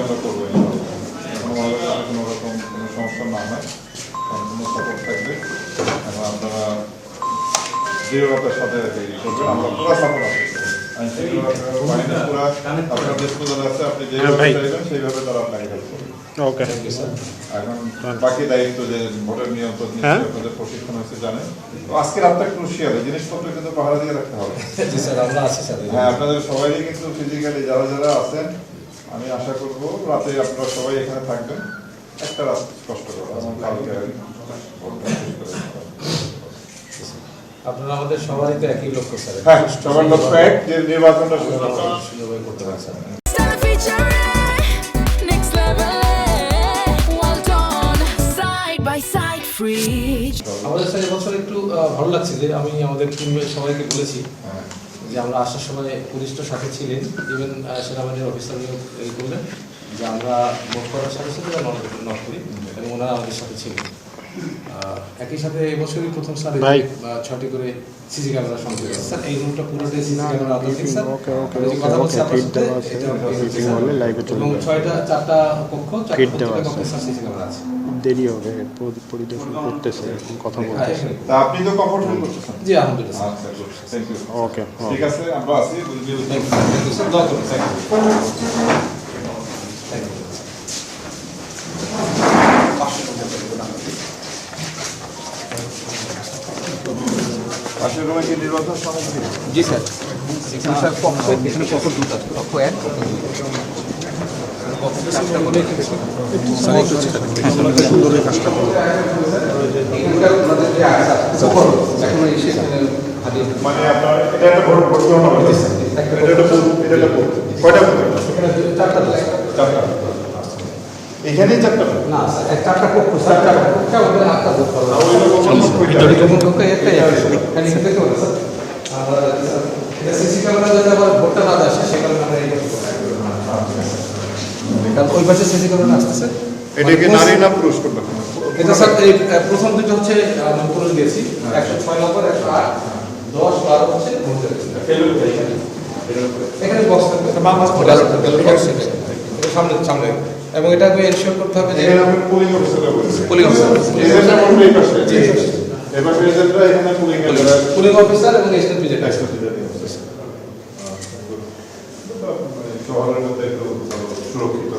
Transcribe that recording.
আমরা করবো কোনো রকম কোনো সমস্যা না হয়, সম্পূর্ণ সাপোর্ট থাকবে এবং আপনারা দৃঢ়তার সাথে করবেন। আমরা পুরো সাপোর্ট আছে, আপনার ডিসপোজাল আছে, আপনি যেভাবে চাইবেন সেইভাবে তারা আপনাকে হেল্প করবে। ওকে, এখন বাকি দায়িত্ব যে ভোটের নিয়ন্ত্রণ আপনাদের প্রশিক্ষণ হচ্ছে জানেন। তো আজকে রাতটা ক্রুশিয়াল, জিনিসপত্র কিন্তু পাহারা দিয়ে রাখতে হবে। হ্যাঁ, আপনাদের সবাই কিন্তু ফিজিক্যালি যারা যারা আছেন, আমি আশা করব রাতে আপনারা সবাই এখানে থাকবেন। একটা রাত কষ্ট করবো, কালকে আপনারা আমাদের সবারই তো একই লক্ষ্য স্যার। হ্যাঁ, সবার লক্ষ্য এক, যে নির্বাচনটা সুন্দরভাবে করতে পারেন স্যার। আমাদের স্যার এবছর একটু ভালো লাগছে যে আমি আমাদের টিমের সবাইকে বলেছি যে আমরা আসার সময় পুলিশটা সাথে ছিলেন, ইভেন সেনাবাহিনীর অফিসার নিয়োগ করলেন যে আমরা ভোট করার সাথে সাথে নক করি এবং ওনারা আমাদের সাথে ছিলেন। একই সাথে এবছরই প্রথম স্যার 6টি করে সিসি ক্যামেরা সংযোগ আছে স্যার। এই রুমটা পুরোটাই সিসি ক্যামেরা আওতাধীন স্যার। কথা বলছি আপনার সাথে, এবং 4টা কক্ষ, 4টা কক্ষে স্যার সিসি ক্যামেরা আছে। দেরি হবে পরিদর্শন করতেছে, কথা বলতেছে। তা আপনি তো কমফোর্টেবল করতেছেন? জি আলহামদুলিল্লাহ। আচ্ছা, থ্যাংক ইউ। ওকে, ঠিক আছে, আমরা আছি। থ্যাংক ইউ স্যার, দোয়া করুন। Thank you. পাশের রুমে কি নির্বাচন সামগ্রী? জি স্যার। এখানে স্যার পক্ষ, এখানে পক্ষ দুটো আছে, পক্ষ এক, মানে আপনার এটা একটা ভোট গ্রহণ হবে, কয়টা চারটা? এখানেই চারটা না স্যার, 4টা পক্ষ স্যার, 4টা পক্ষ, আমাদের 8টা ভোট করা হবে। সিসি ক্যামেরা যাতে আবার ভোটটা না আসে সে কারণে আমরা এই করতে পারি। কারণ ওই পাশে সিসি ক্যামেরা আসতেছে। এটা কি নারী না পুরুষ করবে? এটা স্যার এই প্রথম দুটো হচ্ছে আমি পুরুষ দিয়েছি, 106 নম্বর, 108, 10, 12 হচ্ছে ভোটের এখানে বক্স থাকবে সামনে সামনে, এবং এটাকে এনশিওর করতে হবে যে পুলিং অফিসাররা বলছে, পুলিং অফিসার, এজেন্টরা বলবে এই পাশে, এবার এজেন্টরা এখানে পুলিং অফিসার এবং এসএনপি যেটা আছে শহরের মধ্যে একটু সুরক্ষিত